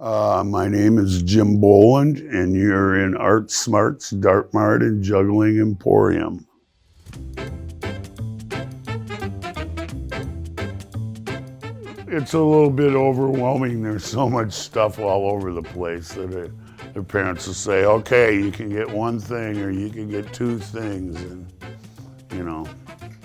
My name is Jim Boland, and you're in Art Smart's Dart Mart and Juggling Emporium. It's a little bit overwhelming. There's so much stuff all over the place that the parents will say, okay, you can get one thing or you can get two things. And,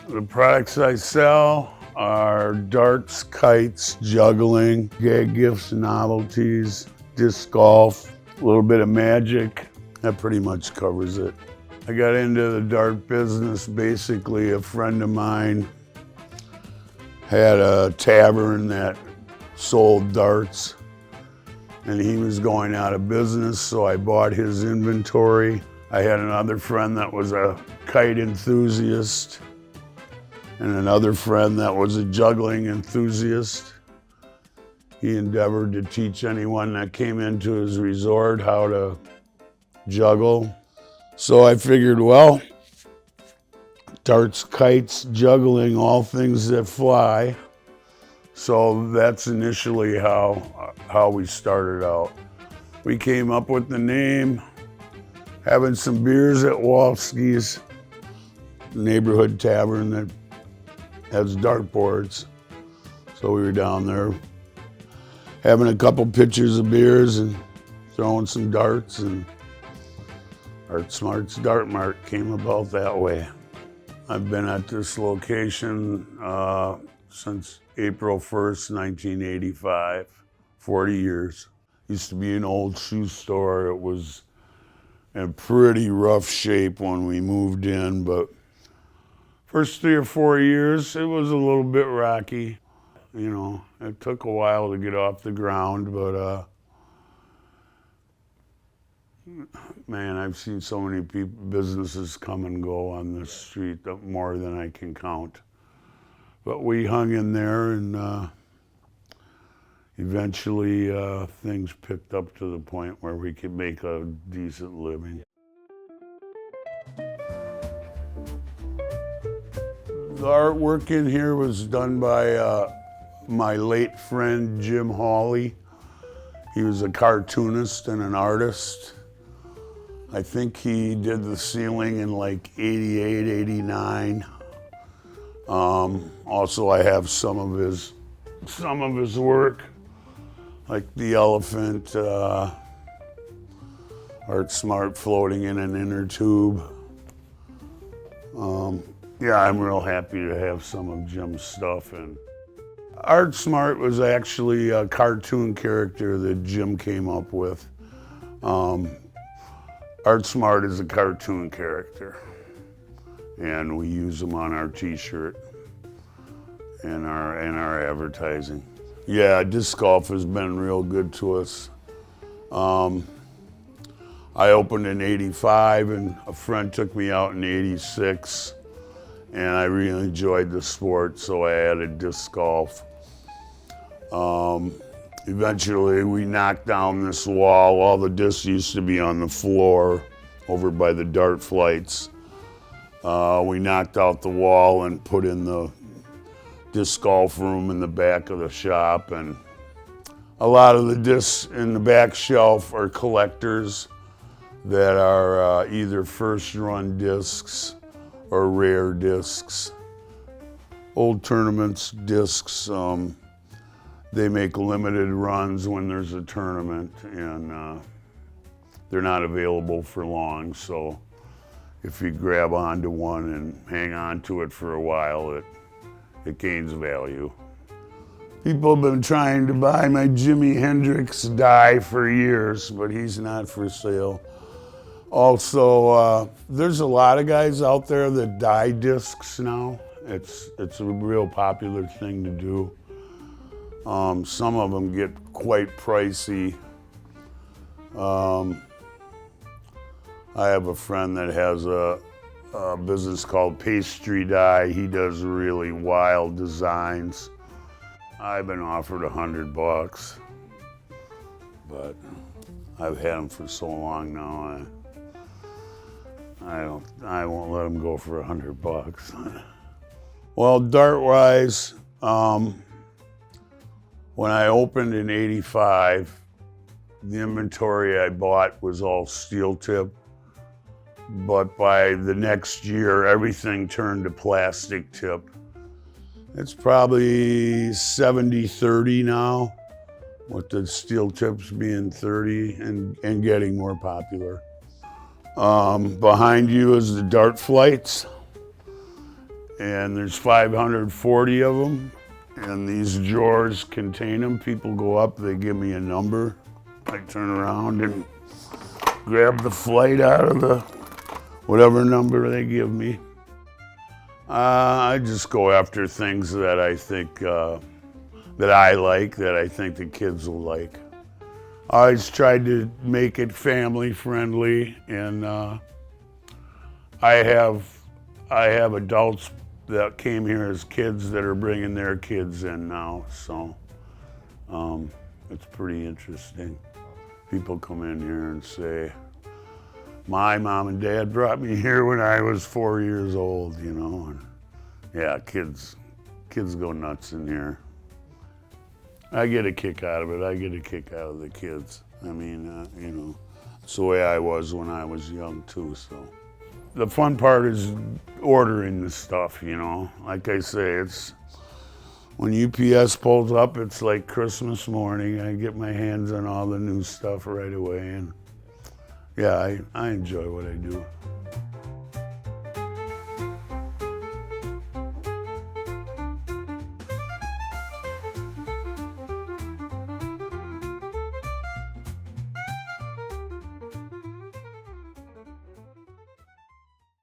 the products I sell are darts, kites, juggling, gag gifts, novelties, disc golf, a little bit of magic. That pretty much covers it. I got into the dart business. Basically, a friend of mine had a tavern that sold darts, and he was going out of business, so I bought his inventory. I had another friend that was a kite enthusiast, and another friend that was a juggling enthusiast. He endeavored to teach anyone that came into his resort how to juggle. So I figured, well, darts, kites, juggling, all things that fly. So that's initially how we started out. We came up with the name, having some beers at Wolski's neighborhood tavern that has dartboards. So we were down there having a couple pitchers of beers and throwing some darts, and Art Smart's Dart Mart came about that way. I've been at this location since April 1st, 1985, 40 years. Used to be an old shoe store. It was in pretty rough shape when we moved in, but first 3 or 4 years, it was a little bit rocky. It took a while to get off the ground, but man, I've seen so many businesses come and go on this street, more than I can count. But we hung in there, and eventually things picked up to the point where we could make a decent living. The artwork in here was done by my late friend Jim Hawley. He was a cartoonist and an artist. I think he did the ceiling in like 88, 89. Also, I have some of his work, like the elephant, Art Smart floating in an inner tube. Yeah, I'm real happy to have some of Jim's stuff. And Art Smart was actually a cartoon character that Jim came up with. Art Smart is a cartoon character, and we use them on our t-shirt and our advertising. Yeah, disc golf has been real good to us. I opened in '85, and a friend took me out in '86, and I really enjoyed the sport, so I added disc golf. Eventually, we knocked down this wall. All the discs used to be on the floor over by the dart flights. We knocked out the wall and put in the disc golf room in the back of the shop. And a lot of the discs in the back shelf are collectors that are either first run discs or rare discs. Old tournaments discs. They make limited runs when there's a tournament, and they're not available for long. So if you grab onto one and hang on to it for a while, it gains value. People have been trying to buy my Jimi Hendrix die for years, but he's not for sale. Also, there's a lot of guys out there that dye discs now. It's a real popular thing to do. Some of them get quite pricey. I have a friend that has a business called Pastry Dye. He does really wild designs. I've been offered $100, but I've had them for so long now. I won't let them go for $100. Well, dart-wise, when I opened in '85, The inventory I bought was all steel tip, but by the next year, everything turned to plastic tip. It's probably 70-30 now, with the steel tips being 30 and getting more popular. Behind you is the dart flights, and there's 540 of them, and these drawers contain them. People go up, they give me a number. I turn around and grab the flight out of the whatever number they give me. I just go after things that I think that I like, that I think the kids will like. I always tried to make it family friendly, and I have adults that came here as kids that are bringing their kids in now, so it's pretty interesting. People come in here and say, my mom and dad brought me here when I was 4 years old, you know. And yeah, kids go nuts in here. I get a kick out of it. I get a kick out of the kids. I mean, you know, it's the way I was when I was young too, so. The fun part is ordering the stuff, you know. Like I say, it's, when UPS pulls up, it's like Christmas morning. I get my hands on all the new stuff right away, and yeah, I enjoy what I do.